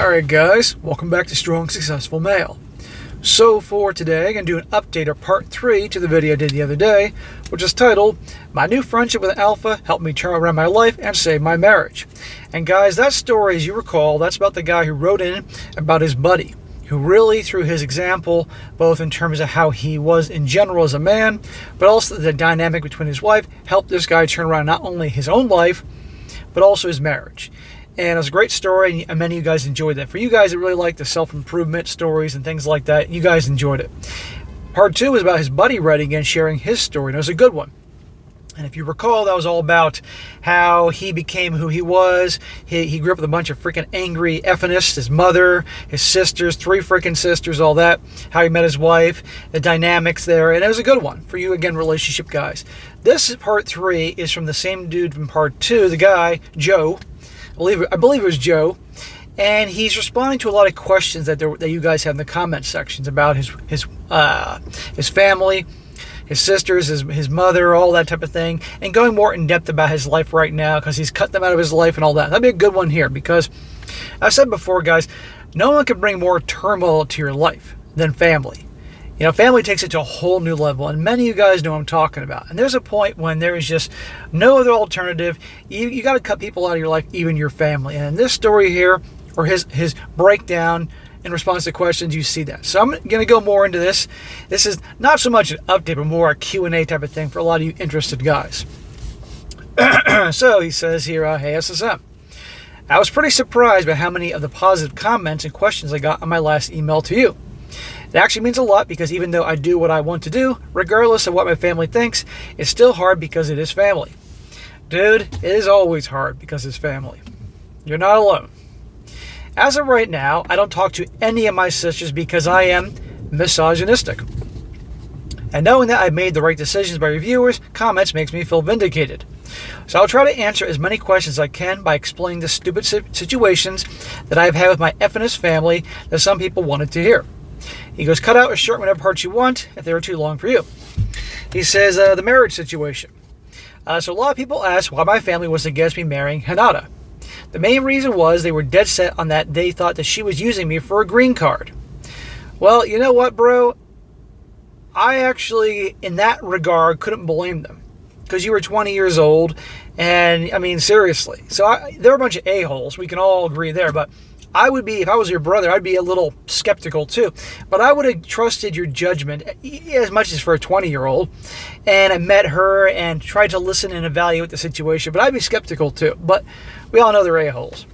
Alright guys, welcome back to Strong Successful Male. So for today, I'm going to do an update or part 3 to the video I did the other day, which is titled, My New Friendship with an Alpha Helped Me Turn Around My Life and Save My Marriage. And guys, that story, as you recall, that's about the guy who wrote in about his buddy, who really, through his example, both in terms of how he was in general as a man, but also the dynamic between his wife, helped this guy turn around not only his own life, but also his marriage. And it was a great story, and many of you guys enjoyed that. For you guys that really like the self-improvement stories and things like that, you guys enjoyed it. Part 2 was about his buddy writing and sharing his story, and it was a good one. And if you recall, that was all about how he became who he was. He grew up with a bunch of freaking angry effinists, his mother, his sisters, 3 freaking sisters, all that. How he met his wife, the dynamics there. And it was a good one for you, again, relationship guys. This part 3 is from the same dude from part 2, the guy, Joe. I believe it was Joe. And he's responding to a lot of questions that you guys have in the comment sections about his family, his sisters, his mother, all that type of thing, and going more in depth about his life right now because he's cut them out of his life and all that. That'd be a good one here because I've said before, guys, no one can bring more turmoil to your life than family. You know, family takes it to a whole new level, and many of you guys know what I'm talking about. And there's a point when there is just no other alternative. You got to cut people out of your life, even your family. And in this story here, or his breakdown in response to questions, you see that. So I'm going to go more into this. This is not so much an update, but more a Q&A type of thing for a lot of you interested guys. So he says here, hey SSM, I was pretty surprised by how many of the positive comments and questions I got on my last email to you. It actually means a lot because even though I do what I want to do, regardless of what my family thinks, it's still hard because it is family. Dude, it is always hard because it's family. You're not alone. As of right now, I don't talk to any of my sisters because I am misogynistic. And knowing that I've made the right decisions by reviewers' comments makes me feel vindicated. So I'll try to answer as many questions as I can by explaining the stupid situations that I've had with my FNS family that some people wanted to hear. He goes, cut out or short whatever parts you want if they are too long for you. He says, the marriage situation. So a lot of people ask why my family was against me marrying Hinata. The main reason was they were dead set on that they thought that she was using me for a green card. Well, you know what, bro? I actually, in that regard, couldn't blame them. Because you were 20 years old, and, I mean, seriously. So they're a bunch of a-holes. We can all agree there, but I would be, if I was your brother, I'd be a little skeptical too. But I would have trusted your judgment as much as for a 20-year-old. And I met her and tried to listen and evaluate the situation. But I'd be skeptical too. But we all know they're a-holes.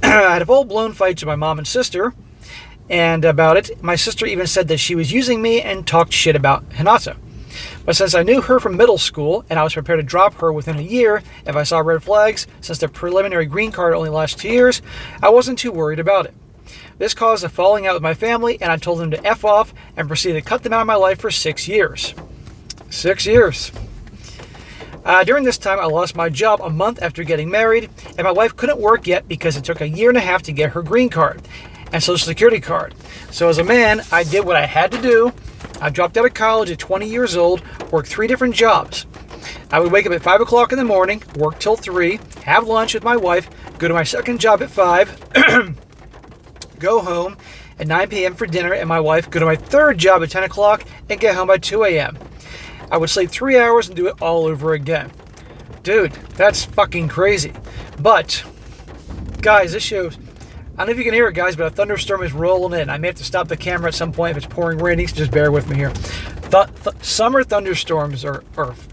I had a full-blown fight with my mom and sister and about it. My sister even said that she was using me and talked shit about Hinata. But since I knew her from middle school, and I was prepared to drop her within a year if I saw red flags, since the preliminary green card only lasts 2 years, I wasn't too worried about it. This caused a falling out with my family, and I told them to F off and proceeded to cut them out of my life for 6 years. 6 years. During this time, I lost my job a month after getting married, and my wife couldn't work yet because it took a year and a half to get her green card and social security card. So as a man, I did what I had to do. I dropped out of college at 20 years old, worked 3 different jobs. I would wake up at 5 o'clock in the morning, work till 3, have lunch with my wife, go to my second job at 5, go home at 9 p.m. for dinner and my wife, go to my third job at 10 o'clock, and get home by 2 a.m. I would sleep 3 hours and do it all over again. Dude, that's fucking crazy. But, guys, this shows... I don't know if you can hear it, guys, but a thunderstorm is rolling in. I may have to stop the camera at some point if it's pouring raining, so just bear with me here. Summer thunderstorms are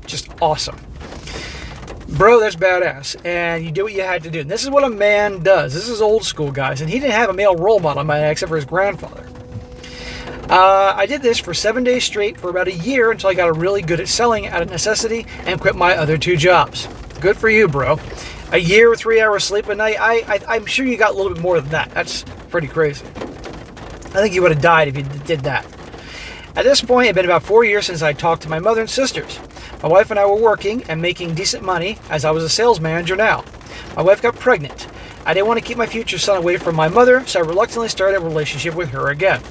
just awesome. Bro, that's badass. And you did what you had to do. And this is what a man does. This is old school, guys. And he didn't have a male role model, except for his grandfather. I did this for 7 days straight for about a year until I got really good at selling out of necessity and quit my other 2 jobs. Good for you, bro. A year with 3 hours sleep a night, I'm sure you got a little bit more than that. That's pretty crazy. I think you would have died if you did that. At this point, it had been about 4 years since I talked to my mother and sisters. My wife and I were working and making decent money as I was a sales manager now. My wife got pregnant. I didn't want to keep my future son away from my mother, so I reluctantly started a relationship with her again.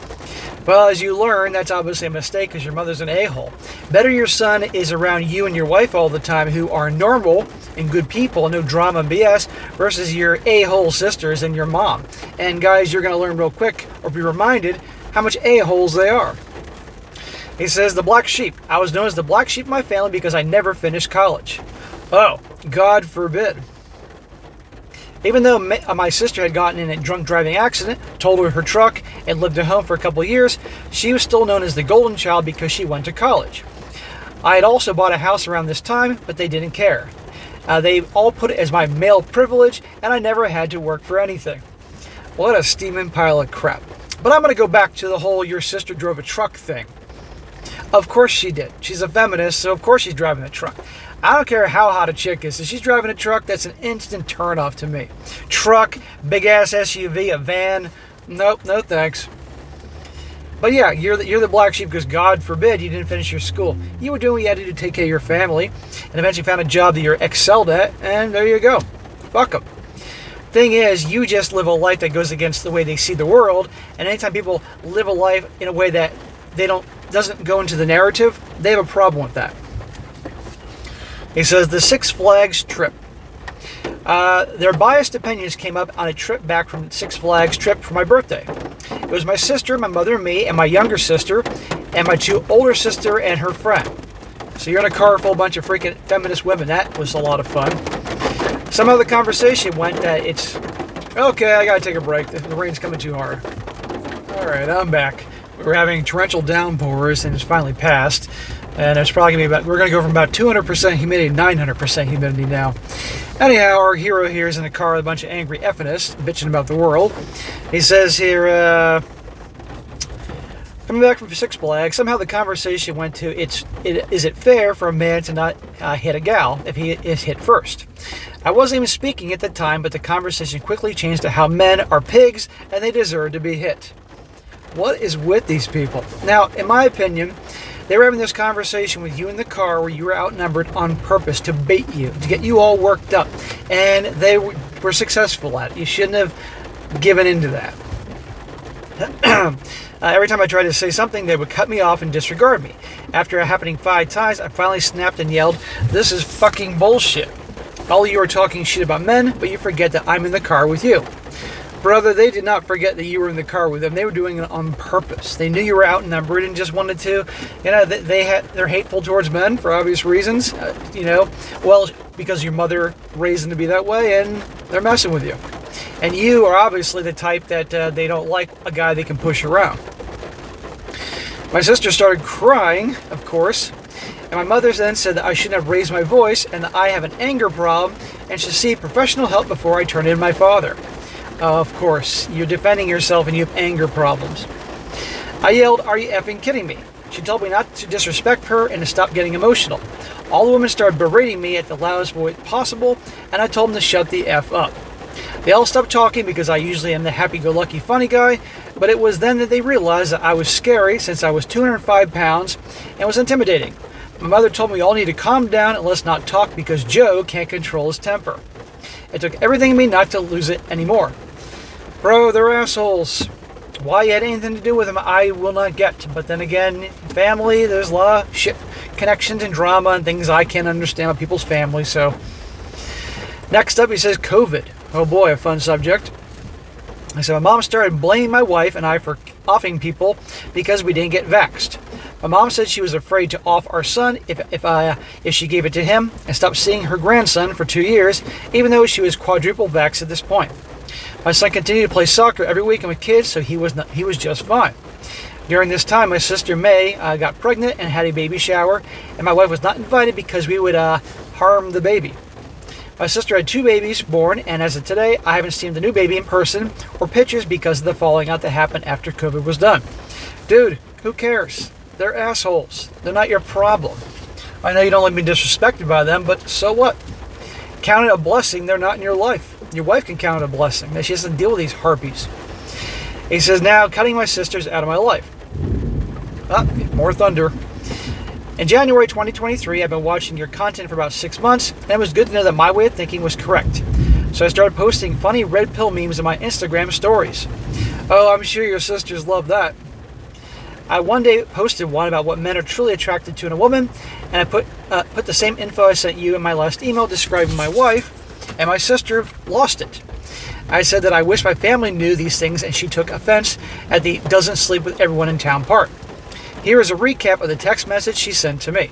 Well, as you learn, that's obviously a mistake because your mother's an a-hole. Better your son is around you and your wife all the time who are normal, and good people, no drama and BS, versus your a-hole sisters and your mom. And guys, you're going to learn real quick, or be reminded, how much a-holes they are. He says, the black sheep. I was known as the black sheep in my family because I never finished college. Oh, God forbid. Even though my sister had gotten in a drunk driving accident, totaled her truck, and lived at home for a couple of years, she was still known as the golden child because she went to college. I had also bought a house around this time, but they didn't care. They all put it as my male privilege, and I never had to work for anything. What a steaming pile of crap. But I'm going to go back to the whole your sister drove a truck thing. Of course she did. She's a feminist, so of course she's driving a truck. I don't care how hot a chick is. If she's driving a truck, that's an instant turn off to me. Truck, big ass SUV, a van. Nope, no thanks. But yeah, you're the black sheep because God forbid you didn't finish your school. You were doing what you had to do to take care of your family, and eventually found a job that you're excelled at, and there you go. Fuck them. Thing is, you just live a life that goes against the way they see the world, and anytime people live a life in a way that doesn't go into the narrative, they have a problem with that. He says, the Six Flags trip. Their biased opinions came up on a trip back from Six Flags trip for my birthday. It was my sister, my mother, and me, and my younger sister, and my two older sister and her friend. So you're in a car full of a bunch of freaking feminist women. That was a lot of fun. Somehow the conversation went that it's, okay, I gotta take a break. The rain's coming too hard. All right, I'm back. We were having torrential downpours, and it's finally passed. And it's probably going to be we're going to go from about 200% humidity to 900% humidity now. Anyhow, our hero here is in a car with a bunch of angry effinists bitching about the world. He says here, coming back from Six Flags, somehow the conversation went to, is it fair for a man to not hit a gal if he is hit first? I wasn't even speaking at the time, but the conversation quickly changed to how men are pigs and they deserve to be hit. What is with these people? Now, in my opinion, they were having this conversation with you in the car where you were outnumbered on purpose to bait you, to get you all worked up. And they were successful at it. You shouldn't have given into that. Every time I tried to say something, they would cut me off and disregard me. After it happening 5 times, I finally snapped and yelled, "This is fucking bullshit. All of you are talking shit about men, but you forget that I'm in the car with you." Brother, they did not forget that you were in the car with them. They were doing it on purpose. They knew you were outnumbered and just wanted to, they're hateful towards men for obvious reasons, well, because your mother raised them to be that way, and they're messing with you. And you are obviously the type that they don't like a guy they can push around. My sister started crying, of course, and my mother then said that I shouldn't have raised my voice and that I have an anger problem and should seek professional help before I turn in my father. Of course, you're defending yourself and you have anger problems. I yelled, "Are you effing kidding me?" She told me not to disrespect her and to stop getting emotional. All the women started berating me at the loudest voice possible, and I told them to shut the F up. They all stopped talking because I usually am the happy-go-lucky funny guy, but it was then that they realized that I was scary since I was 205 pounds and was intimidating. My mother told me we all need to calm down and let's not talk because Joe can't control his temper. It took everything in me not to lose it anymore. Bro, they're assholes. Why you had anything to do with them, I will not get. But then again, family, there's a lot of shit, connections and drama and things I can't understand about people's family. So, next up, he says COVID. Oh boy, a fun subject. I said, my mom started blaming my wife and I for offing people because we didn't get vaxxed. My mom said she was afraid to off our son if she gave it to him and stopped seeing her grandson for 2 years, even though she was quadruple vaxxed at this point. My son continued to play soccer every weekend with kids, so he was just fine. During this time, my sister May got pregnant and had a baby shower, and my wife was not invited because we would harm the baby. My sister had 2 babies born, and as of today, I haven't seen the new baby in person or pictures because of the falling out that happened after COVID was done. Dude, who cares? They're assholes. They're not your problem. I know you don't like being disrespected by them, but so what? Count it a blessing they're not in your life. Your wife can count it a blessing that she doesn't deal with these harpies. He says, now cutting my sisters out of my life. More thunder. In January 2023, I've been watching your content for about 6 months, and it was good to know that my way of thinking was correct. So I started posting funny red pill memes in my Instagram stories. Oh, I'm sure your sisters love that. I one day posted one about what men are truly attracted to in a woman, and I put the same info I sent you in my last email describing my wife, and my sister lost it. I said that I wish my family knew these things, and she took offense at the doesn't sleep with everyone in town part. Here is a recap of the text message she sent to me.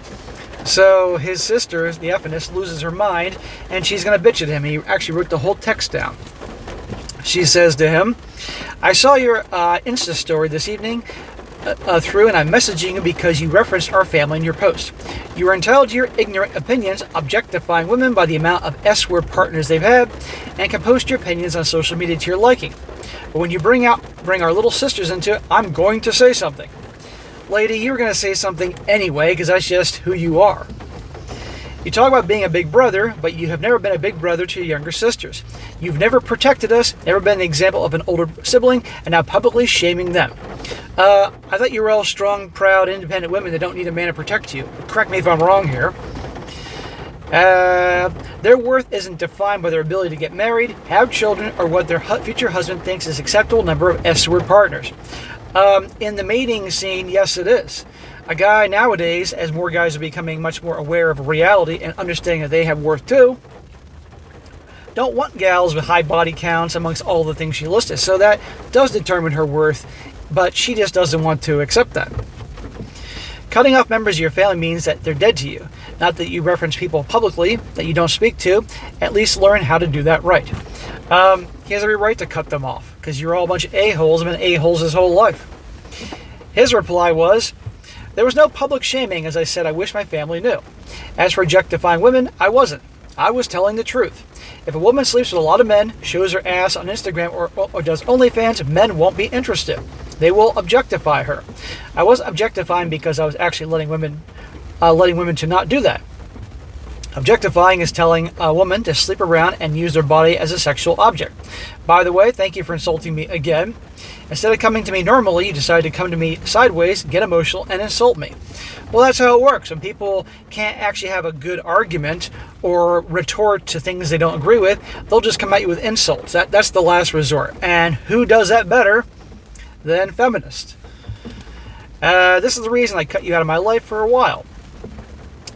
So his sister, the Fness, loses her mind, and she's going to bitch at him. He actually wrote the whole text down. She says to him, I saw your Insta story this evening through, and I'm messaging you because you referenced our family in your post. You are entitled to your ignorant opinions, objectifying women by the amount of S-word partners they've had, and can post your opinions on social media to your liking. But when you bring our little sisters into it, I'm going to say something. Lady, you were going to say something anyway, because that's just who you are. You talk about being a big brother, but you have never been a big brother to your younger sisters. You've never protected us, never been an example of an older sibling, and now publicly shaming them. I thought you were all strong, proud, independent women that don't need a man to protect you. But correct me if I'm wrong here. Their worth isn't defined by their ability to get married, have children, or what their future husband thinks is acceptable number of S-word partners. In the mating scene, yes, it is. A guy nowadays, as more guys are becoming much more aware of reality and understanding that they have worth too, don't want gals with high body counts amongst all the things she listed. So that does determine her worth, but she just doesn't want to accept that. Cutting off members of your family means that they're dead to you. Not that you reference people publicly that you don't speak to. At least learn how to do that right. He has every right to cut them off, because you're all a bunch of a-holes. Have been a-holes his whole life. His reply was, there was no public shaming, as I said I wish my family knew. As for objectifying women, I wasn't. I was telling the truth. If a woman sleeps with a lot of men, shows her ass on Instagram, or does OnlyFans, men won't be interested. They will objectify her. I wasn't objectifying because I was actually letting women to not do that. Objectifying is telling a woman to sleep around and use their body as a sexual object. By the way, thank you for insulting me again. Instead of coming to me normally, you decided to come to me sideways, get emotional, and insult me. Well, that's how it works. When people can't actually have a good argument or retort to things they don't agree with, they'll just come at you with insults. That's the last resort. And who does that better than feminists? This is the reason I cut you out of my life for a while.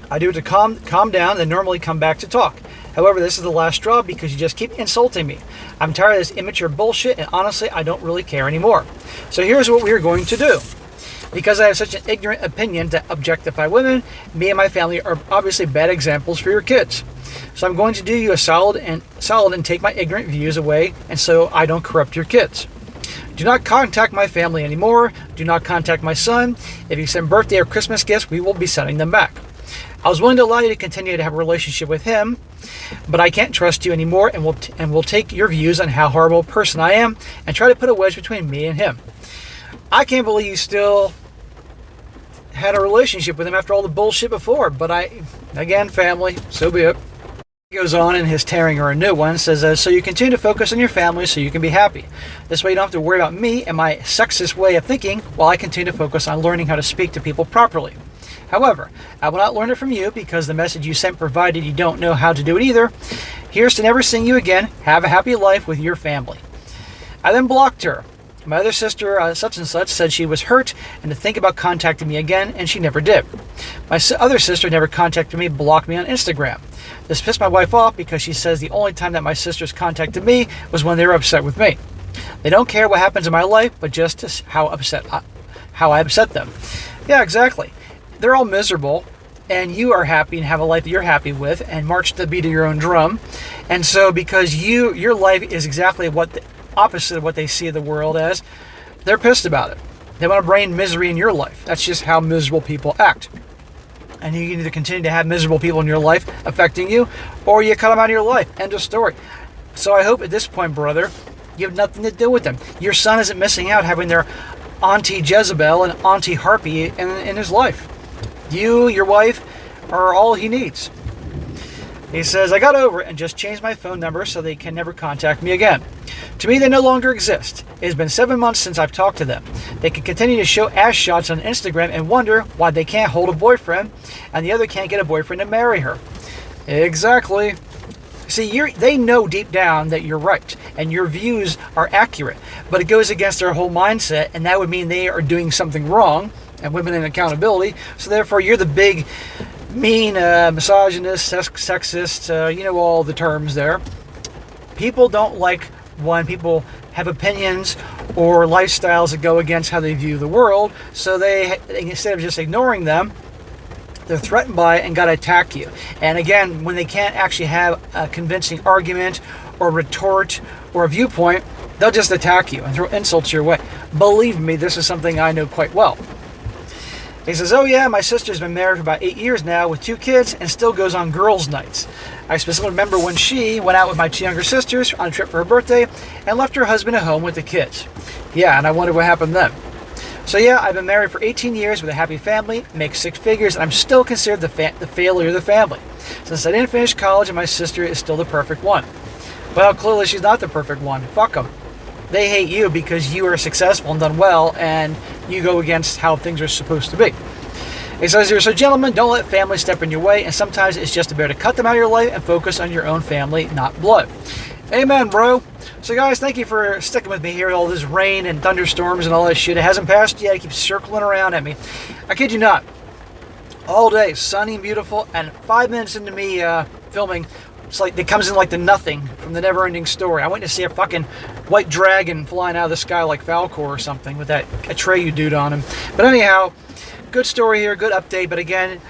I do it to calm down and normally come back to talk. However, this is the last straw because you just keep insulting me. I'm tired of this immature bullshit, and honestly, I don't really care anymore. So here's what we're going to do. Because I have such an ignorant opinion to objectify women, me and my family are obviously bad examples for your kids. So I'm going to do you a solid and take my ignorant views away, and so I don't corrupt your kids. Do not contact my family anymore. Do not contact my son. If you send birthday or Christmas gifts, we will be sending them back. I was willing to allow you to continue to have a relationship with him, but I can't trust you anymore, and will take your views on how horrible a person I am and try to put a wedge between me and him. I can't believe you still had a relationship with him after all the bullshit before, but again, family, so be it. He goes on in his tearing her a new one, says, so you continue to focus on your family so you can be happy. This way you don't have to worry about me and my sexist way of thinking while I continue to focus on learning how to speak to people properly. However, I will not learn it from you because the message you sent provided you don't know how to do it either. Here's to never seeing you again. Have a happy life with your family. I then blocked her. My other sister, such and such, said she was hurt and to think about contacting me again, and she never did. My other sister never contacted me, blocked me on Instagram. This pissed my wife off because she says the only time that my sisters contacted me was when they were upset with me. They don't care what happens in my life, but just how I upset them. Yeah, exactly. They're all miserable, and you are happy and have a life that you're happy with and march to the beat of your own drum. And so because your life is exactly what the opposite of what they see the world as, they're pissed about it. They want to bring misery in your life. That's just how miserable people act. And you can either continue to have miserable people in your life affecting you, or you cut them out of your life. End of story. So I hope at this point, brother, you have nothing to do with them. Your son isn't missing out having their Auntie Jezebel and Auntie Harpy in his life. You, your wife, are all he needs. He says, I got over it and just changed my phone number so they can never contact me again. To me, they no longer exist. It has been 7 months since I've talked to them. They can continue to show ass shots on Instagram and wonder why they can't hold a boyfriend and the other can't get a boyfriend to marry her. Exactly. See, they know deep down that you're right and your views are accurate, but it goes against their whole mindset, and that would mean they are doing something wrong, and women in accountability. So therefore, you're the big mean, misogynist, sexist, you know, all the terms there. People don't like when people have opinions or lifestyles that go against how they view the world, so they instead of just ignoring them, they're threatened by it and got to attack you. And again, when they can't actually have a convincing argument or retort or a viewpoint, they'll just attack you and throw insults your way. Believe me, this is something I know quite well. He says, oh yeah, my sister's been married for about 8 years now with 2 kids and still goes on girls' nights. I specifically remember when she went out with my 2 younger sisters on a trip for her birthday and left her husband at home with the kids. Yeah, and I wonder what happened then. So yeah, I've been married for 18 years with a happy family, make 6 figures, and I'm still considered the failure of the family. Since I didn't finish college and my sister is still the perfect one. Well, clearly she's not the perfect one. Fuck them. They hate you because you are successful and done well, and you go against how things are supposed to be. He says here, so gentlemen, don't let family step in your way, and sometimes it's just better to cut them out of your life and focus on your own family, not blood. Amen, bro. So guys, thank you for sticking with me here, all this rain and thunderstorms and all that shit. It hasn't passed yet. It keeps circling around at me. I kid you not. All day, sunny and beautiful, and 5 minutes into me filming, it's like it comes in like the nothing from the never-ending story. I went to see a fucking white dragon flying out of the sky like Falcor or something with that Atreyu dude on him. But anyhow, good story here, good update. But again,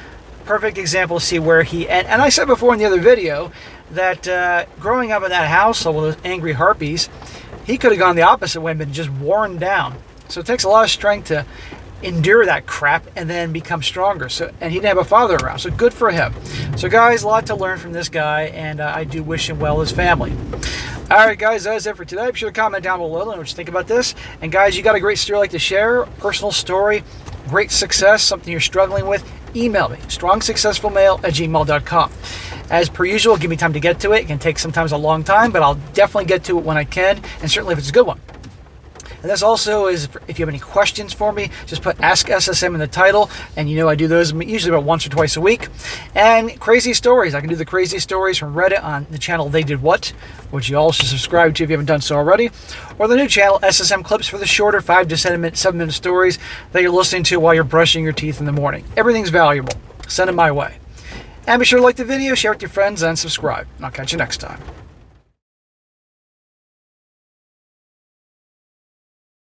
perfect example to see where he... And I said before in the other video that growing up in that household with those angry harpies, he could have gone the opposite way and been just worn down. So it takes a lot of strength to endure that crap and then become stronger. So, and he didn't have a father around, so good for him. So guys, a lot to learn from this guy, and I do wish him well, his family. Alright guys, that's it for today. Be sure to comment down below and what you think about this. And guys, you got a great story like to share, personal story, great success, something you're struggling with, email me, strongsuccessfulmale@gmail.com. As per usual, give me time to get to it. It can take sometimes a long time, but I'll definitely get to it when I can, and certainly if it's a good one. And this also is, if you have any questions for me, just put Ask SSM in the title, and you know I do those usually about once or twice a week. And crazy stories, I can do the crazy stories from Reddit on the channel They Did What, which you all should subscribe to if you haven't done so already, or the new channel SSM Clips for the shorter 5 to 7 minute stories that you're listening to while you're brushing your teeth in the morning. Everything's valuable. Send them my way. And be sure to like the video, share it with your friends, and subscribe. And I'll catch you next time.